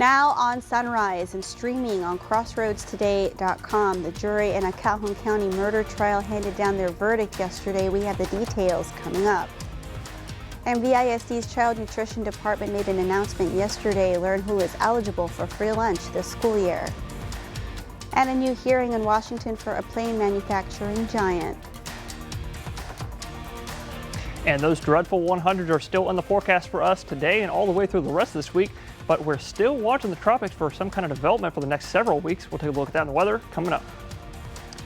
Now on Sunrise and streaming on crossroadstoday.com, the jury in a Calhoun County murder trial handed down their verdict yesterday. We have the details coming up. And VISD's Child Nutrition Department made an announcement yesterday. Learn who is eligible for free lunch this school year. And a new hearing in Washington for a plane manufacturing giant. And those dreadful 100s are still in the forecast for us today and all the way through the rest of this week. But we're still watching the tropics for some kind of development for the next several weeks. We'll take a look at that in the weather coming up.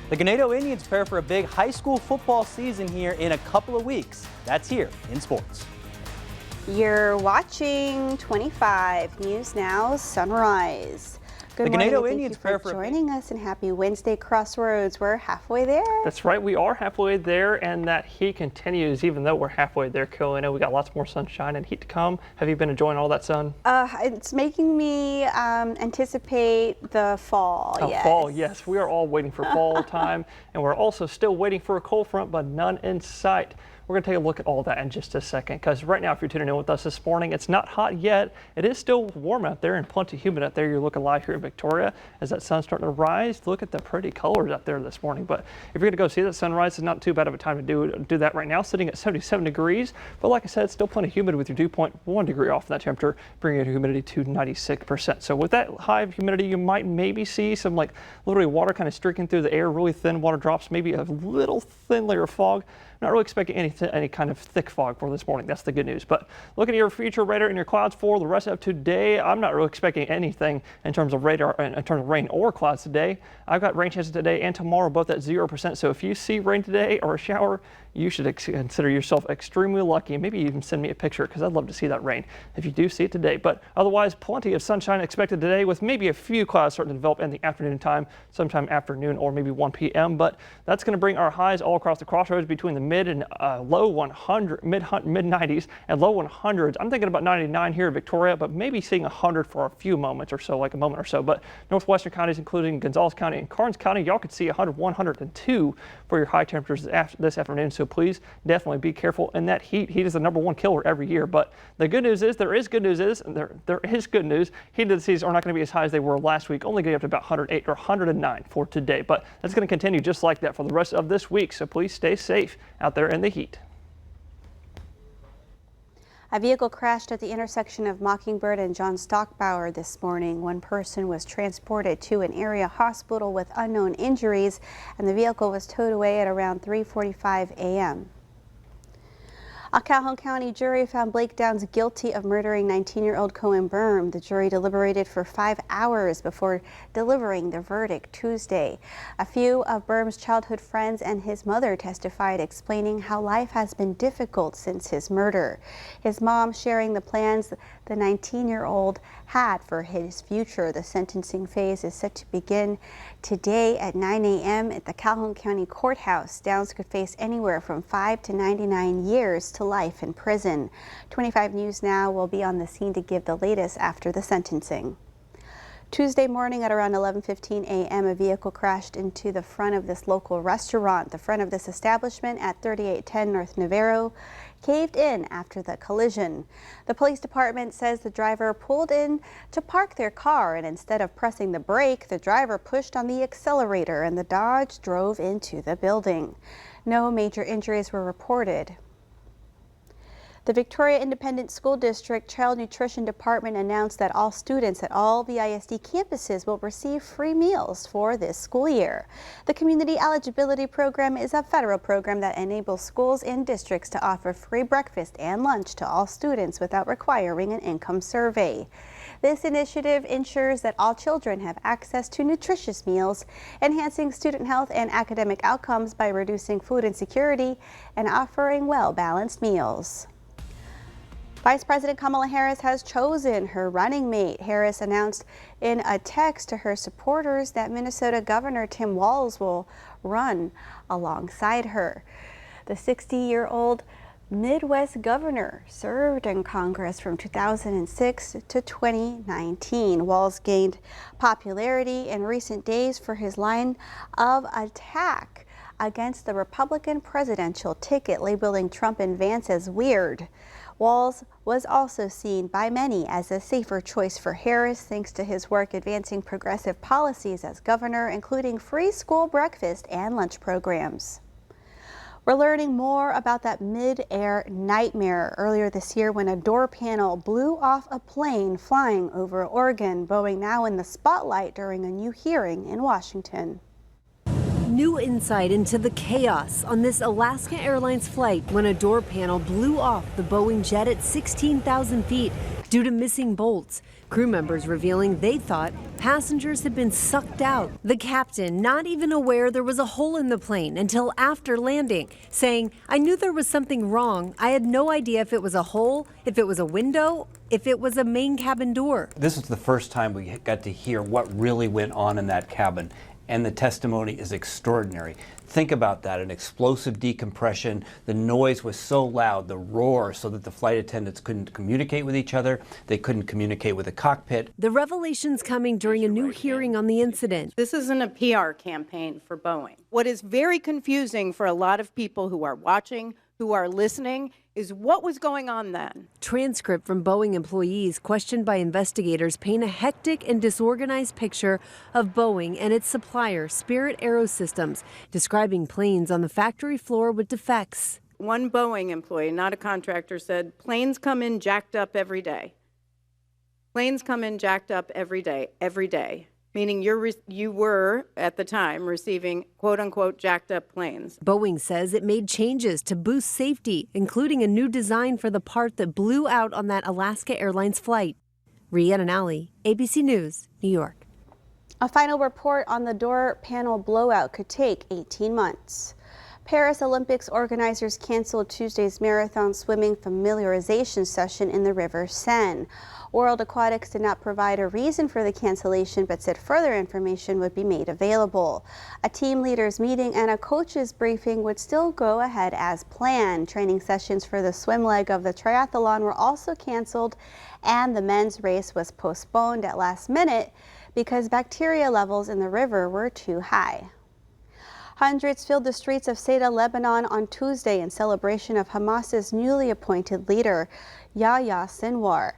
The Ganado Indians prepare for a big high school football season here in a couple of weeks. That's here in sports. You're watching 25 News Now Sunrise. Good morning, and thank you for joining us, and happy Wednesday, Crossroads. We're halfway there. That's right, we are halfway there, and that heat continues even though we're halfway there, Carolina. We got lots more sunshine and heat to come. Have you been enjoying all that sun? It's making me anticipate the fall. Yes. Fall, yes. We are all waiting for fall time, and we're also still waiting for a cold front, but none in sight. We're going to take a look at all that in just a second, because right now, if you're tuning in with us this morning, it's not hot yet. It is still warm out there and plenty humid out there. You're looking live here in Victoria as that sun's starting to rise. Look at the pretty colors out there this morning. But if you're going to go see that sunrise, it's not too bad of a time to do that right now, sitting at 77 degrees. But like I said, it's still plenty humid with your dew point 1 degree off from that temperature, bringing your humidity to 96%. So with that high of humidity, you might maybe see some like literally water kind of streaking through the air, really thin water drops, maybe a little thin layer of fog. Not really expecting any kind of thick fog for this morning. That's the good news. But looking at your future radar and your clouds for the rest of today, I'm not really expecting anything in terms of radar, in terms of rain or clouds today. I've got rain chances today and tomorrow both at 0%. So if you see rain today or a shower, you should consider yourself extremely lucky. Maybe even send me a picture, because I'd love to see that rain if you do see it today. But otherwise, plenty of sunshine expected today, with maybe a few clouds starting to develop in the afternoon time, sometime afternoon or maybe 1 p.m. But that's going to bring our highs all across the crossroads between the mid and low 100, mid 90s and low 100s. I'm thinking about 99 here in Victoria, but maybe seeing 100 for a few moments or so, like a moment or so. But northwestern counties, including Gonzales County and Karnes County, y'all could see 100, 102 for your high temperatures this afternoon. So please definitely be careful in that heat. Heat is the #1 killer every year. But the good news is there is good news. Heat indices are not going to be as high as they were last week, only getting up to about 108 or 109 for today. But that's going to continue just like that for the rest of this week. So please stay safe out there in the heat. A vehicle crashed at the intersection of Mockingbird and John Stockbauer this morning. One person was transported to an area hospital with unknown injuries, and the vehicle was towed away at around 3:45 a.m. A Calhoun County jury found Blake Downs guilty of murdering 19-year-old Cohen Berm. The jury deliberated for 5 hours before delivering the verdict Tuesday. A few of Berm's childhood friends and his mother testified, explaining how life has been difficult since his murder. His mom sharing the plans the 19-year-old had for his future. The sentencing phase is set to begin today at 9 a.m. at the Calhoun County Courthouse. Downs could face anywhere from 5 to 99 years to life in prison. 25 News Now will be on the scene to give the latest after the sentencing. Tuesday morning at around 11:15 a.m., a vehicle crashed into the front of this local restaurant. The front of this establishment at 3810 North Navarro caved in after the collision. The police department says the driver pulled in to park their car, and instead of pressing the brake, the driver pushed on the accelerator and the Dodge drove into the building. No major injuries were reported. The Victoria Independent School District Child Nutrition Department announced that all students at all VISD campuses will receive free meals for this school year. The Community Eligibility Program is a federal program that enables schools and districts to offer free breakfast and lunch to all students without requiring an income survey. This initiative ensures that all children have access to nutritious meals, enhancing student health and academic outcomes by reducing food insecurity and offering well-balanced meals. Vice President Kamala Harris has chosen her running mate. Harris announced in a text to her supporters that Minnesota Governor Tim Walz will run alongside her. The 60-year-old Midwest governor served in Congress from 2006 to 2019. Walz gained popularity in recent days for his line of attack against the Republican presidential ticket, labeling Trump and Vance as weird. Walz was also seen by many as a safer choice for Harris, thanks to his work advancing progressive policies as governor, including free school breakfast and lunch programs. We're learning more about that mid-air nightmare earlier this year when a door panel blew off a plane flying over Oregon. Boeing now in the spotlight during a new hearing in Washington. New insight into the chaos on this Alaska Airlines flight when a door panel blew off the Boeing jet at 16,000 feet due to missing bolts. Crew members revealing they thought passengers had been sucked out. The captain not even aware there was a hole in the plane until after landing, saying, "I knew there was something wrong. I had no idea if it was a hole, if it was a window, if it was a main cabin door." This is the first time we got to hear what really went on in that cabin, and the testimony is extraordinary. Think about that, an explosive decompression. The noise was so loud, the roar, so that the flight attendants couldn't communicate with each other. They couldn't communicate with the cockpit. The revelations coming during a new hearing on the incident. This isn't a PR campaign for Boeing. What is very confusing for a lot of people who are watching, who are listening, is what was going on then. Transcript from Boeing employees questioned by investigators paint a hectic and disorganized picture of Boeing and its supplier, Spirit Aerosystems, describing planes on the factory floor with defects. One Boeing employee, not a contractor, said, "Planes come in jacked up every day. Planes come in jacked up every day. Meaning you were, at the time, receiving quote-unquote jacked up planes. Boeing says it made changes to boost safety, including a new design for the part that blew out on that Alaska Airlines flight. Rhiannon Alley, ABC News, New York. A final report on the door panel blowout could take 18 months. Paris Olympics organizers canceled Tuesday's marathon swimming familiarization session in the River Seine. World Aquatics did not provide a reason for the cancellation, but said further information would be made available. A team leaders meeting and a coaches briefing would still go ahead as planned. Training sessions for the swim leg of the triathlon were also canceled, and the men's race was postponed at last minute because bacteria levels in the river were too high. Hundreds filled the streets of Ceuta, Lebanon on Tuesday in celebration of Hamas's newly appointed leader, Yahya Sinwar.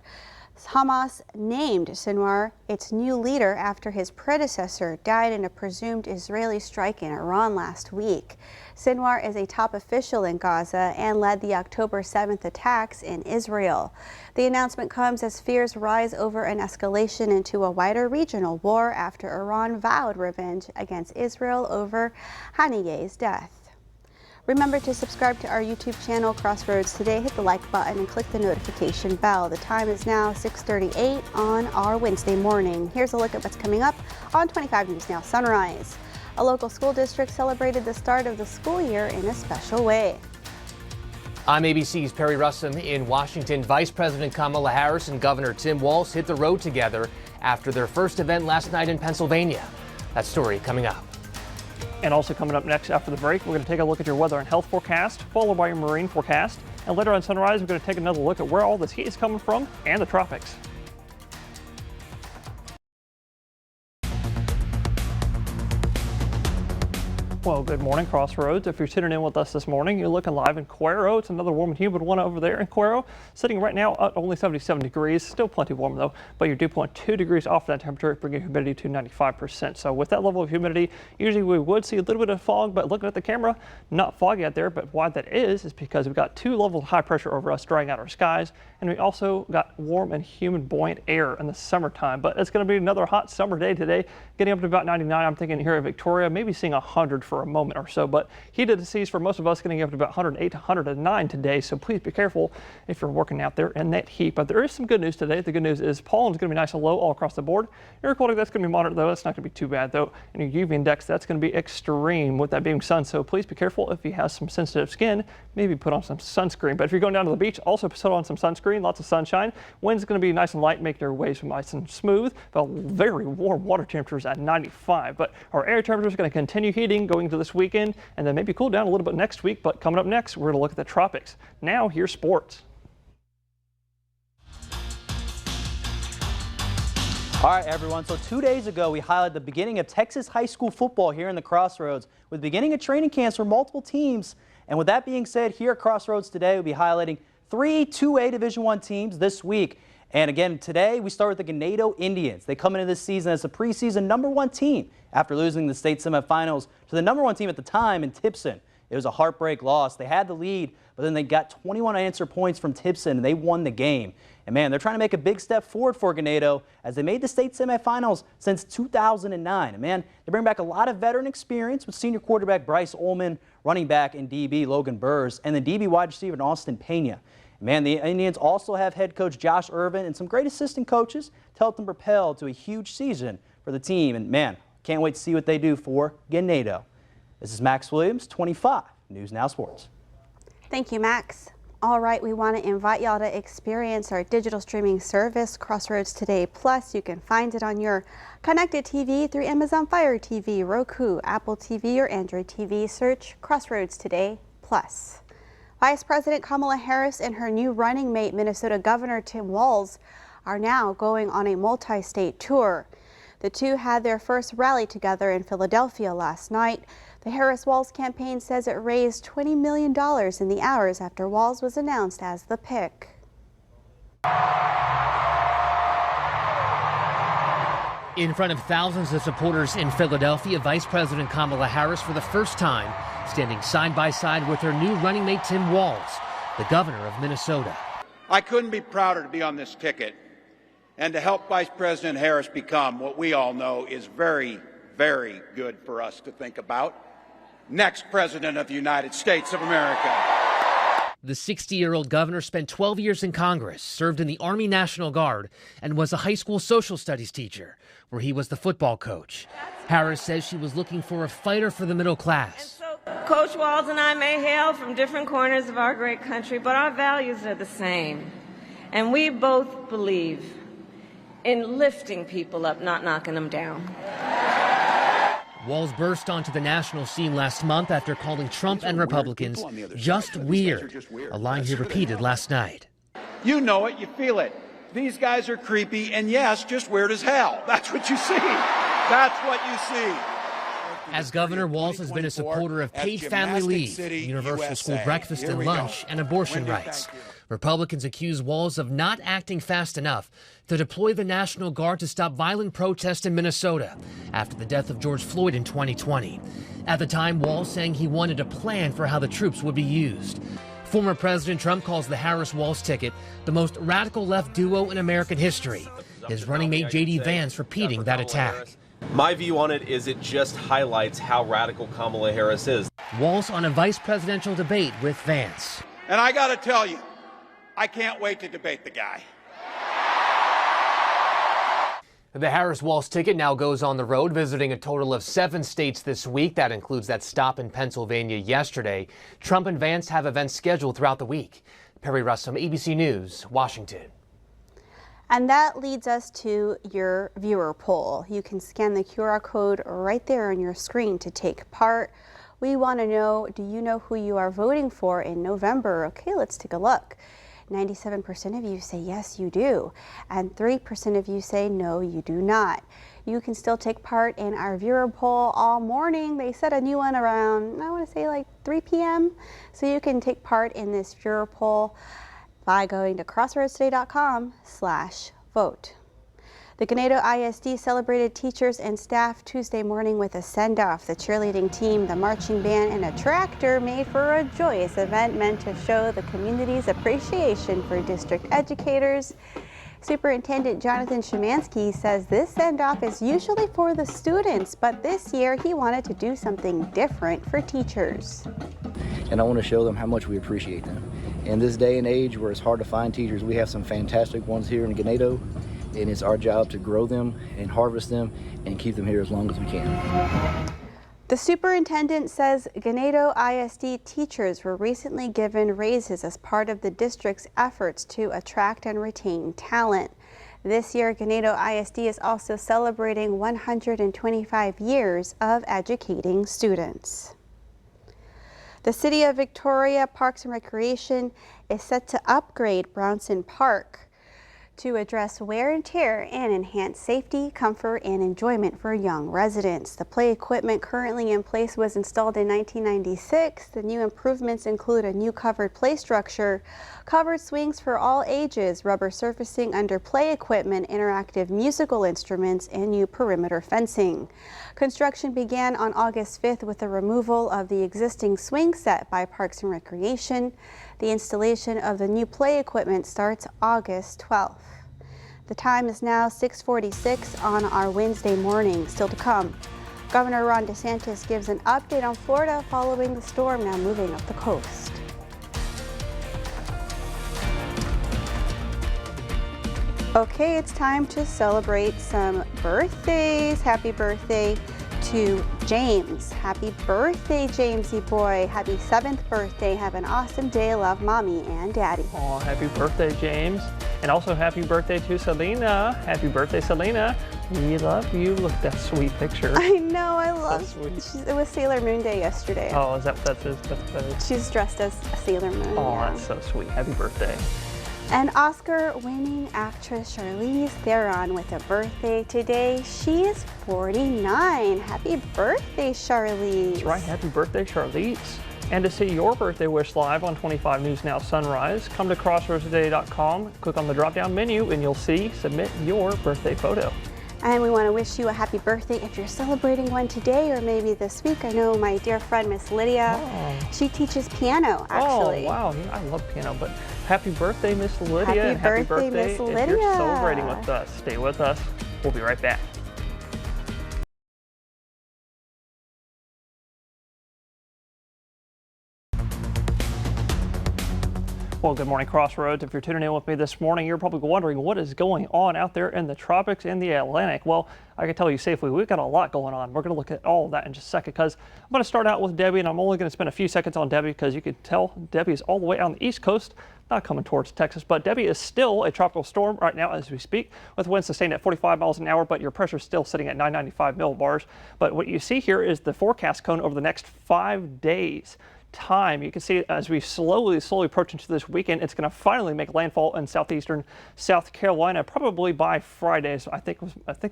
Hamas named Sinwar its new leader after his predecessor died in a presumed Israeli strike in Iran last week. Sinwar is a top official in Gaza and led the October 7th attacks in Israel. The announcement comes as fears rise over an escalation into a wider regional war after Iran vowed revenge against Israel over Haniyeh's death. Remember to subscribe to our YouTube channel, Crossroads Today. Hit the like button and click the notification bell. The time is now 6:38 on our Wednesday morning. Here's a look at what's coming up on 25 News Now Sunrise. A local school district celebrated the start of the school year in a special way. I'm ABC's Perry Russom in Washington. Vice President Kamala Harris and Governor Tim Walz hit the road together after their first event last night in Pennsylvania. That story coming up. And also coming up next after the break, we're going to take a look at your weather and health forecast, followed by your marine forecast. And later on Sunrise, we're going to take another look at where all this heat is coming from and the tropics. Well, good morning, Crossroads. If you're tuning in with us this morning, you're looking live in Cuero. It's another warm and humid one over there in Cuero. Sitting right now at only 77 degrees. Still plenty warm, though. But you're 2.2 degrees off that temperature, bringing humidity to 95%. So with that level of humidity, usually we would see a little bit of fog. But looking at the camera, not foggy out there. But why that is because we've got 2 levels of high pressure over us drying out our skies. And we also got warm and humid, buoyant air in the summertime. But it's going to be another hot summer day today, getting up to about 99. I'm thinking here in Victoria, maybe seeing 100 for a moment or so, but heat of the seas for most of us getting up to about 108 to 109 today, so please be careful if you're working out there in that heat. But there is some good news today. The good news is pollen is going to be nice and low all across the board. Air quality, that's going to be moderate, though. That's not going to be too bad, though. And your UV index, that's going to be extreme with that being sun, so please be careful if you have some sensitive skin. Maybe put on some sunscreen. But if you're going down to the beach, also put on some sunscreen, lots of sunshine. Wind's going to be nice and light, make their waves nice and smooth, but very warm water temperatures at 95. But our air temperature is going to continue heating going into this weekend, and then maybe cool down a little bit next week. But coming up next, we're going to look at the tropics. Now, here's sports. All right, everyone. So 2 days ago, we highlighted the beginning of Texas high school football here in the Crossroads, with beginning of training camps for multiple teams. And with that being said, here at Crossroads today, we'll be highlighting 3 2A Division I teams this week. And again, today we start with the Ganado Indians. They come into this season as the preseason #1 team after losing the state semifinals to the #1 team at the time in Timpson. It was a heartbreak loss. They had the lead, but then they got 21 unanswered points from Timpson, and they won the game. And man, they're trying to make a big step forward for Ganado as they made the state semifinals since 2009. And man, they bring back a lot of veteran experience with senior quarterback Bryce Ullman, running back and DB Logan Burrs, and the DB wide receiver Austin Pena. Man, the Indians also have head coach Josh Irvin and some great assistant coaches to help them propel to a huge season for the team. And man, can't wait to see what they do for Ganado. This is Max Williams, 25 News Now Sports. Thank you, Max. All right, we want to invite y'all to experience our digital streaming service, Crossroads Today Plus. You can find it on your connected TV through Amazon Fire TV, Roku, Apple TV, or Android TV. Search Crossroads Today Plus. Vice President Kamala Harris and her new running mate, Minnesota Governor Tim Walz, are now going on a multi-state tour. The two had their first rally together in Philadelphia last night. The Harris-Walz campaign says it raised $20 million in the hours after Walz was announced as the pick. In front of thousands of supporters in Philadelphia, Vice President Kamala Harris for the first time standing side by side with her new running mate Tim Walz, the governor of Minnesota. I couldn't be prouder to be on this ticket and to help Vice President Harris become what we all know is very, very good for us to think about. Next President of the United States of America. The 60-year-old governor spent 12 years in Congress, served in the Army National Guard, and was a high school social studies teacher, where he was the football coach. Harris says she was looking for a fighter for the middle class. Coach Walz and I may hail from different corners of our great country, but our values are the same. And we both believe in lifting people up, not knocking them down. Walz burst onto the national scene last month after calling Trump and Republicans just weird, a line he repeated last night. You know it, you feel it. These guys are creepy and yes, just weird as hell. That's what you see. That's what you see. As governor, Walz has been a supporter of paid family leave, universal school breakfast and lunch, and abortion rights. Republicans accuse Walz of not acting fast enough to deploy the National Guard to stop violent protests in Minnesota after the death of George Floyd in 2020. At the time, Walz saying he wanted a plan for how the troops would be used. Former President Trump calls the Harris-Walz ticket the most radical left duo in American history. His running mate J.D. Vance repeating that attack. My view on it is it just highlights how radical Kamala Harris is. Walz on a vice presidential debate with Vance. And I got to tell you, I can't wait to debate the guy. The Harris-Walz ticket now goes on the road, visiting a total of 7 states this week. That includes that stop in Pennsylvania yesterday. Trump and Vance have events scheduled throughout the week. Perry Russom, ABC News, Washington. And that leads us to your viewer poll. You can scan the QR code right there on your screen to take part. We want to know, do you know who you are voting for in November? Okay, let's take a look. 97% of you say yes, you do, and 3% of you say no, you do not. You can still take part in our viewer poll all morning. They set a new one around, I want to say like 3 p.m. So you can take part in this viewer poll by going to crossroadstoday.com/vote. The Ganado ISD celebrated teachers and staff Tuesday morning with a send-off. The cheerleading team, the marching band, and a tractor made for a joyous event meant to show the community's appreciation for district educators. Superintendent Jonathan Szymanski says this send-off is usually for the students, but this year he wanted to do something different for teachers. And I want to show them how much we appreciate them. In this day and age where it's hard to find teachers, we have some fantastic ones here in Ganado, and it's our job to grow them and harvest them and keep them here as long as we can. The superintendent says Ganado ISD teachers were recently given raises as part of the district's efforts to attract and retain talent. This year, Ganado ISD is also celebrating 125 years of educating students. The City of Victoria Parks and Recreation is set to upgrade Brownson Park to address wear and tear and enhance safety, comfort, and enjoyment for young residents. The play equipment currently in place was installed in 1996. The new improvements include a new covered play structure, covered swings for all ages, rubber surfacing under play equipment, interactive musical instruments, and new perimeter fencing. Construction began on August 5th with the removal of the existing swing set by Parks and Recreation. The installation of the new play equipment starts August 12th. The time is now 6:46 on our Wednesday morning. Still to come, Governor Ron DeSantis gives an update on Florida following the storm now moving up the coast. Okay, it's time to celebrate some birthdays. Happy birthday to James. Happy birthday, Jamesy boy. Happy 7th birthday. Have an awesome day. Love mommy and daddy. Oh, happy birthday, James. And also happy birthday to Selena. Happy birthday, Selena. We love you. Look at that sweet picture. I know, I love sweet. It was Sailor Moon Day yesterday. Oh, is that what that is? That's She's dressed as a Sailor Moon. Oh, yeah. that's so sweet. Happy birthday. And Oscar-winning actress Charlize Theron with a birthday today. She is 49. Happy birthday, Charlize. That's right. Happy birthday, Charlize. And to see your birthday wish live on 25 News Now Sunrise, come to crossroadstoday.com, click on the drop-down menu, and you'll see Submit Your Birthday Photo. And we want to wish you a happy birthday if you're celebrating one today or maybe this week. I know my dear friend, Miss Lydia, she teaches piano, actually. Oh, wow. Yeah, I love piano, but happy birthday, Miss Lydia. Happy birthday, Miss Lydia. If you're celebrating with us, stay with us. We'll be right back. Well, good morning, Crossroads. If you're tuning in with me this morning, you're probably wondering what is going on out there in the tropics and the Atlantic. Well, I can tell you safely, we've got a lot going on. We're going to look at all of that in just a second because I'm going to start out with Debbie, and I'm only going to spend a few seconds on Debbie because you can tell Debbie is all the way on the East Coast, not coming towards Texas. But Debbie is still a tropical storm right now as we speak, with winds sustained at 45 miles an hour, but your pressure is still sitting at 995 millibars. But what you see here is the forecast cone over the next 5 days. Time. You can see as we slowly approach into this weekend, it's going to finally make landfall in southeastern South Carolina, probably by Friday. So I think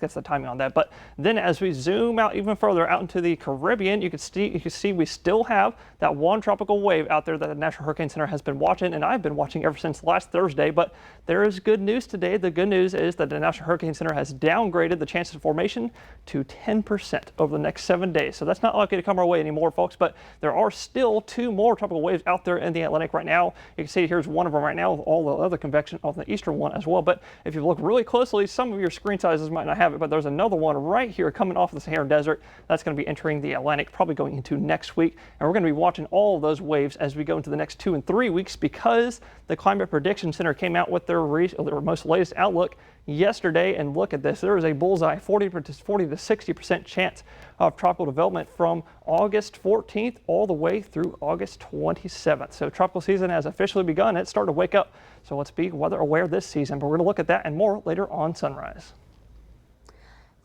that's the timing on that. But then as we zoom out even further out into the Caribbean, you can see we still have that one tropical wave out there that the National Hurricane Center has been watching, and I've been watching ever since last Thursday. But there is good news today. The good news is that the National Hurricane Center has downgraded the chances of formation to 10% over the next 7 days. So that's not likely to come our way anymore, folks. But there are still 2 more tropical waves out there in the Atlantic right now. You can see here's one of them right now with all the other convection on the eastern one as well. But if you look really closely, some of your screen sizes might not have it, but there's another one right here coming off the Sahara Desert that's going to be entering the Atlantic probably going into next week. And we're going to be watching all of those waves as we go into the next 2 and 3 weeks because the Climate Prediction Center came out with their most latest outlook yesterday, and look at this. There is a bullseye 40 to 60% chance of tropical development from August 14th all the way through August 27th. So tropical season has officially begun. It's starting to wake up. So let's be weather aware this season. But we're going to look at that and more later on Sunrise.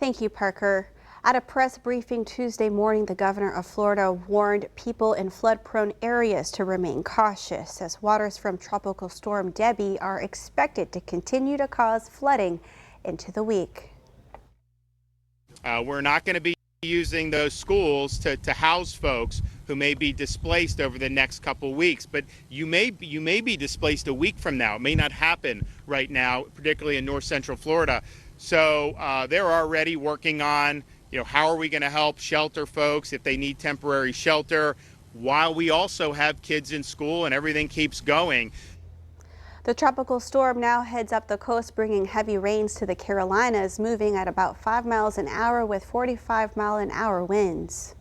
Thank you, Parker. At a press briefing Tuesday morning, the governor of Florida warned people in flood-prone areas to remain cautious as waters from Tropical Storm Debbie are expected to continue to cause flooding into the week. We're not going to be using those schools to house folks who may be displaced over the next couple weeks, but you may be displaced a week from now. It may not happen right now, particularly in north central Florida. So they're already working on, how are we going to help shelter folks if they need temporary shelter while we also have kids in school and everything keeps going. The tropical storm now heads up the coast, bringing heavy rains to the Carolinas, moving at about 5 miles an hour with 45-mile-an-hour winds.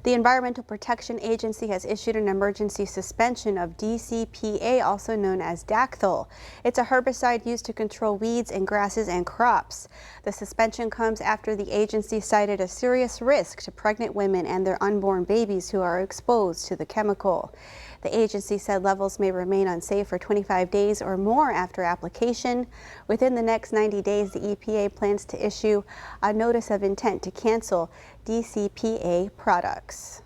The Environmental Protection Agency has issued an emergency suspension of DCPA, also known as Dactyl. It's a herbicide used to control weeds in grasses and crops. The suspension comes after the agency cited a serious risk to pregnant women and their unborn babies who are exposed to the chemical. The agency said levels may remain unsafe for 25 days or more after application. Within the next 90 days, the EPA plans to issue a notice of intent to cancel DCPA products.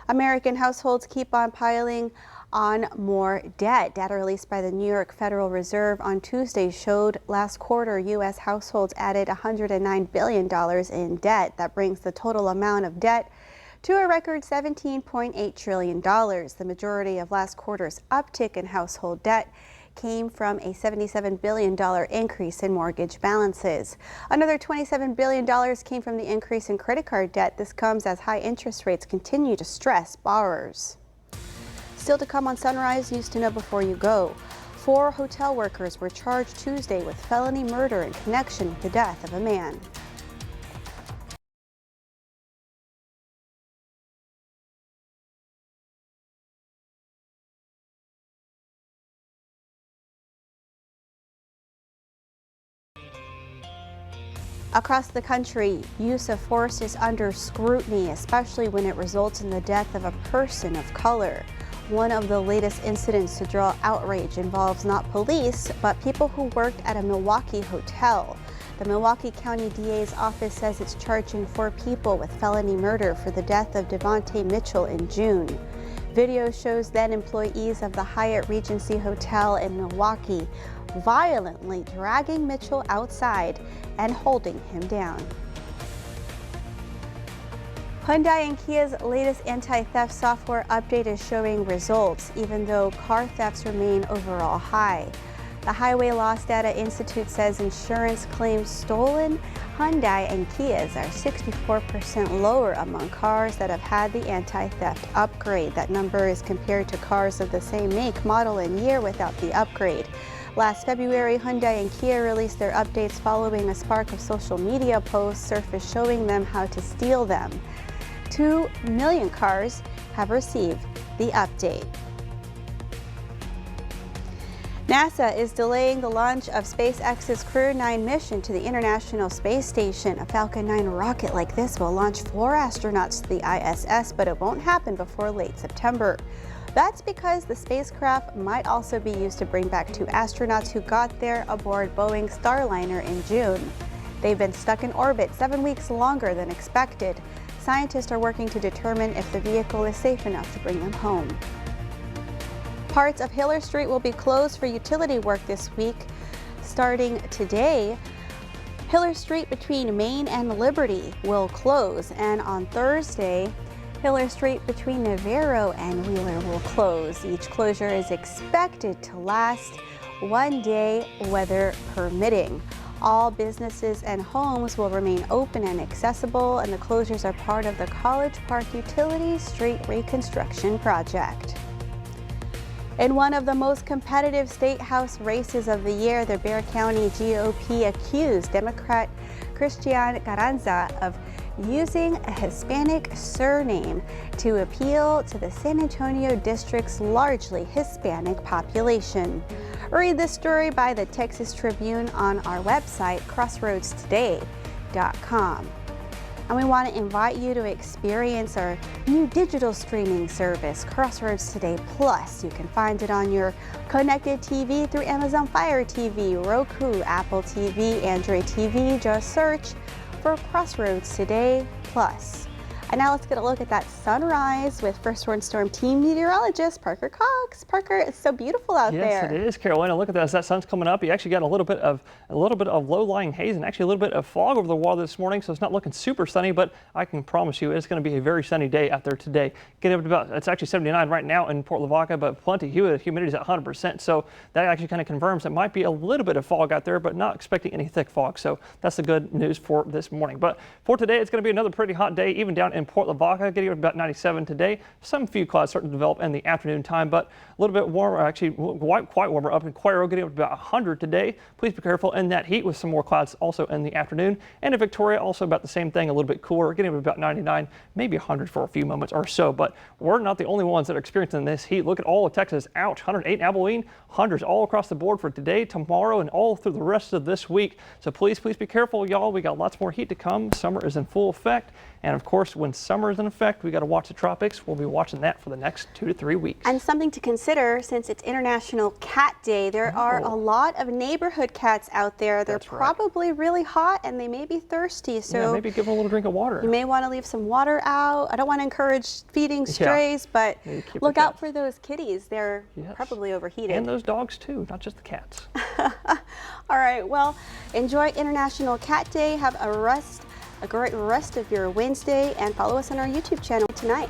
American households keep on piling on more debt. Data released by the New York Federal Reserve on Tuesday showed last quarter U.S. households added $109 billion in debt. That brings the total amount of debt to a record $17.8 trillion. The majority of last quarter's uptick in household debt came from a $77 billion increase in mortgage balances. Another $27 billion came from the increase in credit card debt. This comes as high interest rates continue to stress borrowers. Still to come on Sunrise News to Know Before You Go. 4 hotel workers were charged Tuesday with felony murder in connection with the death of a man. Across the country, use of force is under scrutiny, especially when it results in the death of a person of color. One of the latest incidents to draw outrage involves not police, but people who worked at a Milwaukee hotel. The Milwaukee County DA's office says it's charging 4 people with felony murder for the death of Devontae Mitchell in June. Video shows then employees of the Hyatt Regency Hotel in Milwaukee violently dragging Mitchell outside and holding him down. Hyundai and Kia's latest anti-theft software update is showing results, even though car thefts remain overall high. The Highway Loss Data Institute says insurance claims stolen Hyundai and Kias are 64% lower among cars that have had the anti-theft upgrade. That number is compared to cars of the same make, model, and year without the upgrade. Last February, Hyundai and Kia released their updates following a spark of social media posts surfaced showing them how to steal them. 2 million cars have received the update. NASA is delaying the launch of SpaceX's Crew 9 mission to the International Space Station. A Falcon 9 rocket like this will launch 4 astronauts to the ISS, but it won't happen before late September. That's because the spacecraft might also be used to bring back 2 astronauts who got there aboard Boeing's Starliner in June. They've been stuck in orbit 7 weeks longer than expected. Scientists are working to determine if the vehicle is safe enough to bring them home. Parts of Hiller Street will be closed for utility work this week. Starting today, Hiller Street between Main and Liberty will close, and on Thursday, Hiller Street between Navarro and Wheeler will close. Each closure is expected to last 1 day, weather permitting. All businesses and homes will remain open and accessible, and the closures are part of the College Park Utility Street Reconstruction Project. In one of the most competitive state house races of the year, the Bexar County GOP accused Democrat Christian Carranza of using a Hispanic surname to appeal to the San Antonio district's largely Hispanic population. Read this story by the Texas Tribune on our website, crossroadstoday.com. And we want to invite you to experience our new digital streaming service, Crossroads Today Plus. You can find it on your connected TV through Amazon Fire TV, Roku, Apple TV, Android TV. Just search for Crossroads Today Plus. And now let's get a look at that sunrise with First Warn Storm Team meteorologist Parker Cox. Parker, it's so beautiful out there. Yes, it is, Carolina. Look at that. As that sun's coming up, you actually got a little bit of low-lying haze and actually a little bit of fog over the water this morning, so it's not looking super sunny, but I can promise you it's going to be a very sunny day out there today. Getting up to about, it's actually 79 right now in Port Lavaca, but plenty humid. Humidity is at 100%, so that actually kind of confirms it might be a little bit of fog out there, but not expecting any thick fog. So that's the good news for this morning. But for today, it's going to be another pretty hot day, even down in Port Lavaca, getting up to about 97 today. Some few clouds starting to develop in the afternoon time, but a little bit warmer, actually quite warmer up in Cuero, getting up to about 100 today. Please be careful in that heat with some more clouds also in the afternoon. And in Victoria, also about the same thing, a little bit cooler, getting up to about 99, maybe 100 for a few moments or so. But we're not the only ones that are experiencing this heat. Look at all of Texas. Ouch, 108 in Abilene, hundreds all across the board for today, tomorrow, and all through the rest of this week. So please be careful, y'all. We got lots more heat to come. Summer is in full effect. And of course, when when summer is in effect, we got to watch the tropics. We'll be watching that for the next 2 to 3 weeks. And something to consider, since it's International Cat Day, there are a lot of neighborhood cats out there. They're probably really hot and they may be thirsty. So yeah, maybe give them a little drink of water. You may want to leave some water out. I don't want to encourage feeding strays, but look out for those kitties. They're probably overheated. And those dogs too, not just the cats. All right, well, enjoy International Cat Day. Have a great rest of your Wednesday, and follow us on our YouTube channel tonight.